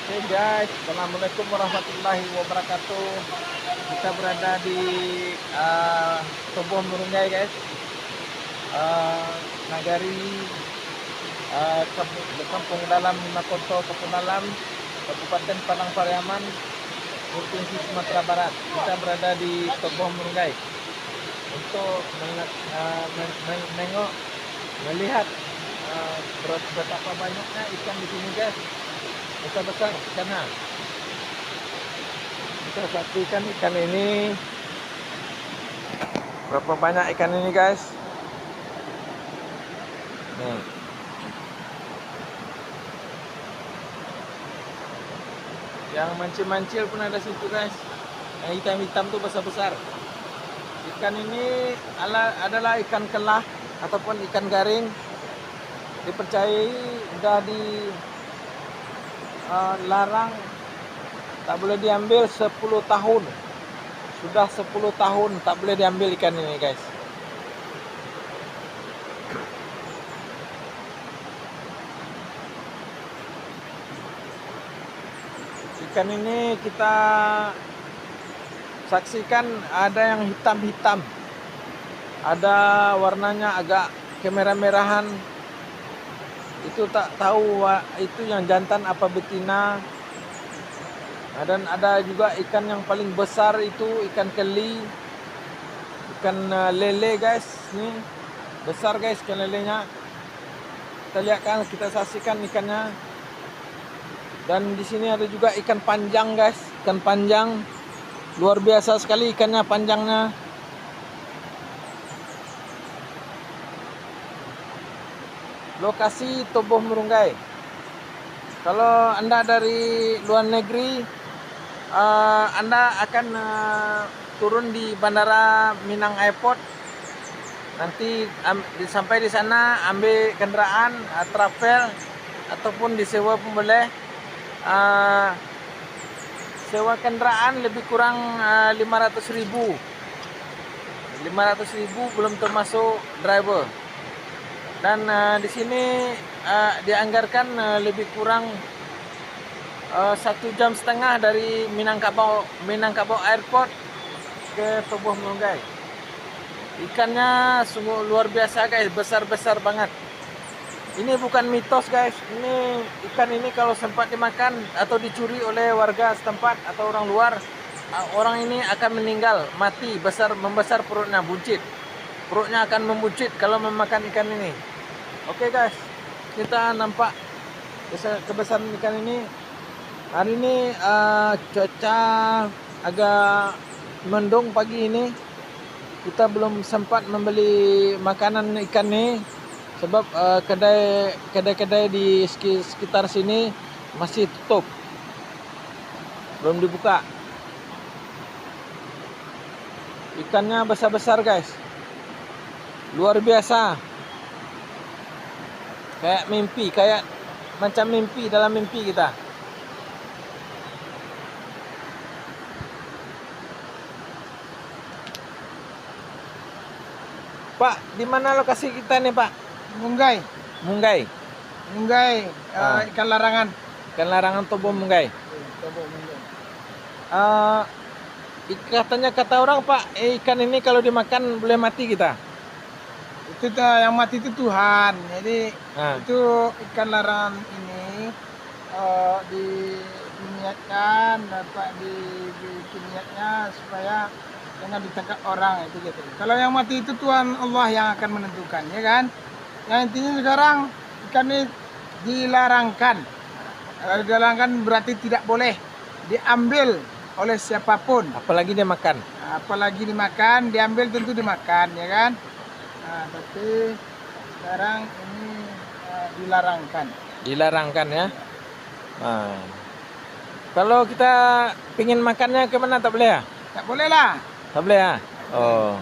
Oke guys, Assalamualaikum warahmatullahi wabarakatuh. Kita berada di Toboh Murunggai guys, uh, Nagari, Kampung Dalam Makoto, Kampung Dalam, Kabupaten Padang Pariaman, Provinsi Sumatera Barat. Kita berada di Toboh Murunggai untuk melihat betapa banyaknya ikan di sini guys. Besar-besar ikannya. Kita saksikan ikan ini. Berapa banyak ikan ini guys? Nih. Yang mancil-mancil pun ada situ guys. Yang hitam-hitam tuh besar-besar. Ikan ini adalah ikan kelah ataupun ikan garing. Dipercayai udah larang, tak boleh diambil 10 tahun. Sudah 10 tahun tak boleh diambil ikan ini guys. Ikan ini kita saksikan ada yang hitam-hitam, ada warnanya agak kemerah-merahan. Itu tak tahu itu yang jantan apa betina. Dan ada juga ikan yang paling besar itu ikan keli, ikan lele guys. Nih besar guys ikan lelenya. Kita lihat kan, kita saksikan ikannya. Dan di sini ada juga ikan panjang guys, ikan panjang luar biasa sekali ikannya, panjangnya. Lokasi Toboh Murunggai. Kalau Anda dari luar negeri, Anda akan turun di Bandara Minang Airport. Nanti sampai di sana ambil kendaraan travel ataupun disewa pun boleh. Sewa kendaraan lebih kurang 500.000. 500.000 belum termasuk driver. Dan di sini dianggarkan lebih kurang 1,5 jam dari Minangkabau Airport ke Toboh Murunggai. Ikannya sungguh luar biasa guys, besar-besar banget. Ini bukan mitos guys. Ini ikan ini kalau sempat dimakan atau dicuri oleh warga setempat atau orang luar, orang ini akan meninggal, mati, membesar perutnya, buncit. Perutnya akan membuncit kalau memakan ikan ini. Oke guys, kita nampak kebesaran ikan ini. Hari ini cuaca agak mendung pagi ini. Kita belum sempat membeli makanan ikan ini sebab kedai-kedai di sekitar sini masih tutup, belum dibuka. Ikannya besar-besar guys, luar biasa. Kayak mimpi, kayak macam mimpi dalam mimpi kita. Pak, di mana lokasi kita nih Pak? Munggai. Munggai. Ikan larangan. Ikan larangan Toboh Murunggai. Toboh Munggai. Katanya kata orang Pak, ikan ini kalau dimakan boleh mati kita. Itu yang mati itu Tuhan. Jadi itu ikan larangan ini diniatkan dapat dibikin niatnya supaya jangan ditangkap orang itu gitu. Kalau yang mati itu Tuhan Allah yang akan menentukan, ya kan? Yang intinya sekarang ikan ini dilarangkan. Kalau dilarangkan berarti tidak boleh diambil oleh siapapun. Apalagi dia makan. Apalagi dimakan, diambil tentu dimakan, ya kan? Nah, tapi sekarang ini dilarangkan. Dilarangkan ya. Nah, kalau kita pingin makannya kemana, tak boleh ya? Tak boleh lah. Tak boleh ya? Oh.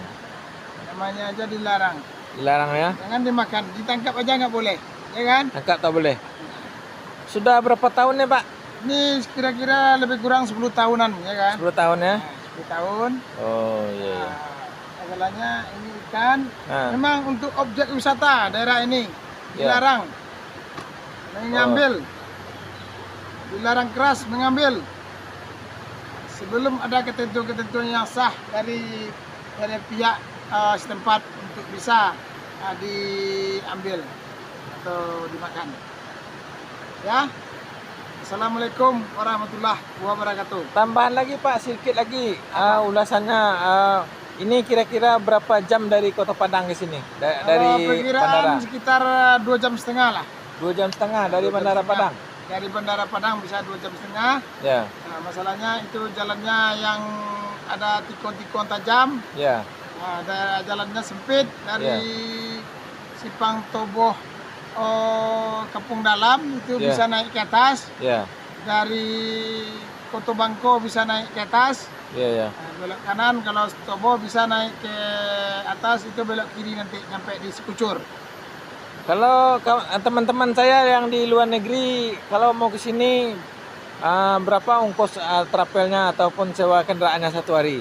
Namanya aja dilarang. Dilarang ya? Jangan dimakan, ditangkap aja nggak boleh, ya kan? Tangkap tak boleh. Sudah berapa tahun ya Pak? Ini kira-kira lebih kurang 10 tahunan, ya kan? 10 tahun ya? Nah, 10 tahun. Oh iya. Masalahnya ini ikan memang untuk objek wisata daerah ini dilarang mengambil. dilarang keras mengambil sebelum ada ketentuan yang sah dari pihak setempat untuk bisa diambil atau dimakan. Ya. Assalamualaikum warahmatullahi wabarakatuh. Tambahan lagi Pak, sedikit lagi ulasannya. Ini kira-kira berapa jam dari Kota Padang ke sini? Dari perkiraan bandara? sekitar 2,5 jam lah. 2,5 jam dari Bandara Padang? Dari Bandara Padang bisa 2,5 jam. Ya. Nah, masalahnya itu jalannya yang ada tikon-tikon tajam. Ya. Ada jalannya sempit dari Sipang Toboh Kampung Dalam itu bisa naik ke atas. Ya. Dari Koto Bangko bisa naik ke atas. Ya. Belok kanan kalau Toboh bisa naik ke atas, itu belok kiri nanti sampai di Sikucur. Kalau teman-teman saya yang di luar negeri kalau mau ke sini berapa ongkos travelnya ataupun sewa kendaraannya satu hari?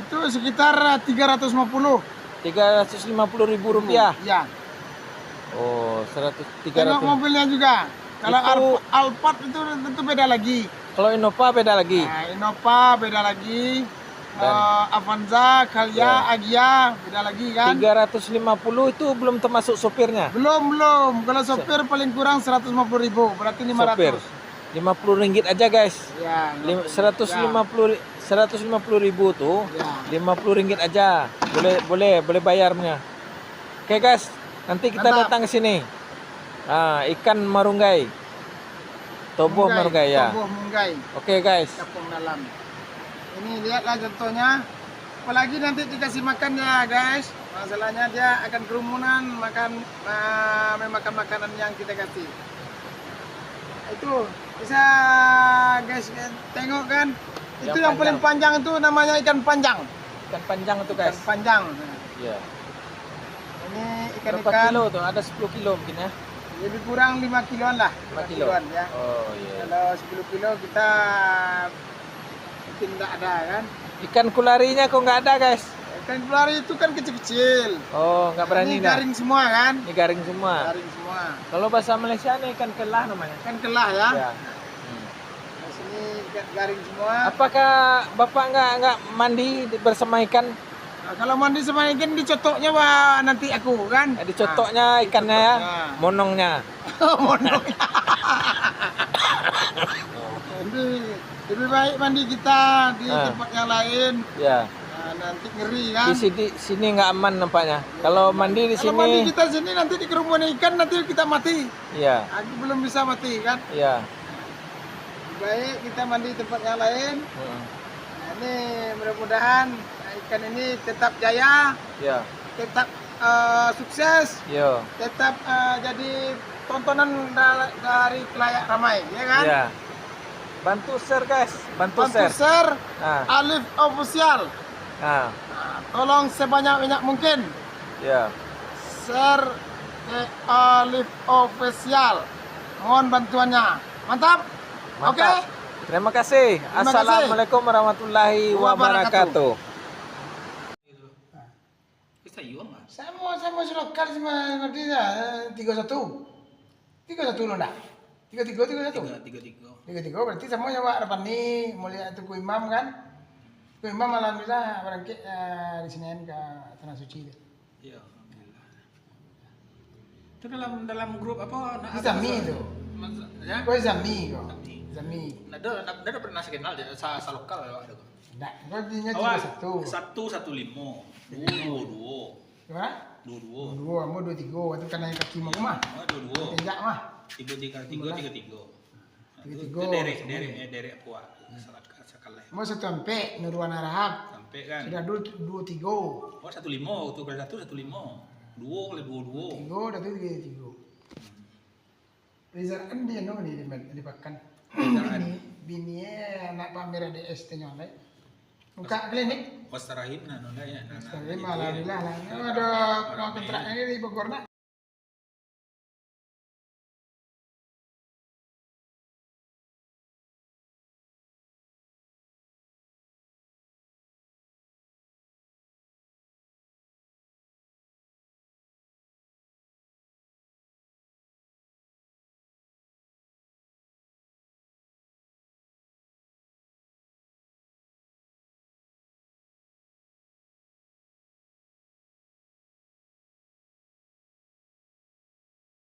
Itu sekitar 350. 350 ribu rupiah. Ya. Oh, 300. Tengok mobilnya juga. Kalau Itu- Alphard itu tentu beda lagi. Kalau Innova beda lagi. Nah, Innova beda lagi. Dan- Avanza, Calya, Agia beda lagi kan? 350 itu belum termasuk sopirnya. Belum. Kalau sopir paling kurang 150.000, berarti 500. Sopir 50 ringgit aja guys. Ya, 150 ribu tuh Ya. 50 ringgit aja. Boleh bayarnya. Oke guys, nanti kita Mantap. datang ke sini. Ikan marunggai. Toboh marunggai ya. Toboh Munggai, Oke guys. Kampung Dalam. Ini lihatlah contohnya. Apalagi nanti dikasih makan ya guys. Masalahnya dia akan kerumunan makan makanan yang kita kasih. Itu bisa guys tengok kan. Itu yang paling panjang itu namanya ikan panjang. Ikan panjang tuh Ikan guys. panjang. Iya. Ini Berapa ikan-ikan kilo tuh? Ada 10 kilo mungkin ya. lebih kurang 5 kiloan lah. 5 kilo. kiloan ya. Oh iya. Kalau 10 kilo kita mungkin nggak ada kan. Ikan kularinya kok nggak ada guys. Ikan pelari itu kan kecil-kecil. Oh, nggak berani Ini dah. garing semua kan? Ini garing semua. Garing semua. Kalau bahasa Malaysia ini ikan kelah namanya. Ikan kelah ya. Ya. Di sini ikan garing semua. Apakah Bapak nggak mandi bersama ikan? Nah, kalau mandi sama ikan dicotoknya wah nanti aku kan. Dicotoknya ikannya ya, dicotoknya. monongnya. Monok. Jadi lebih baik mandi kita di tempat yang lain. Ya. Nah, nanti ngeri Di kan. sini nggak aman nampaknya. Kalau mandi di Kalau mandi sini, kita sini nanti di kerumunan ikan nanti kita mati. ya, Aku belum bisa mati kan. ya. Lebih baik kita mandi di tempat yang lain. Nah, ini mudah-mudahan ikan ini tetap jaya, Ya, tetap sukses, yo, tetap jadi tontonan dari kelayak ramai, ya kan? ya. Bantu share guys, bantu Bantu share. share Nah, Alif Official. nah, Tolong sebanyak-banyak mungkin ya. share ke Alif Official. Mohon bantuannya. Mantap? Mantap. Oke? Terima kasih. Terima kasih. Assalamualaikum warahmatullahi wabarakatuh. Saya mau lokal sama dia 31. 31 loh nak. 33. Berarti sama ya Pak depan nih mulia itu ku imam kan. Ku imam alhamdulillah berangkat di Senin ke Tanah Suci. Iya, alhamdulillah. Itu dalam grup apa? Zami itu. Ya? Kau Zami kau. Zami. Ada pernah kenal dia sa lokal ya ada. Nah, kau dinya Awas, 31. 115, 22, Gimana? 22, 2, mau 23. Itu kan yang kaki mau mah. 22, Tinjak mah. 33, 33. Tiga. Derek kuat. Sakalai. Mau satu sampai Nurwan Arahab. Sampai kan. Sudah 2, 3. Oh, 15, tuh kalau 115. 2 kali 22. 3, dah tu 3. Rizal kan dia no di pakan. Rizal. Bini anak pamer di ST nyolek. Buka klinik. Wastarahim nah ya. Alhamdulillah lah. Ada kontraknya di Bogor nak.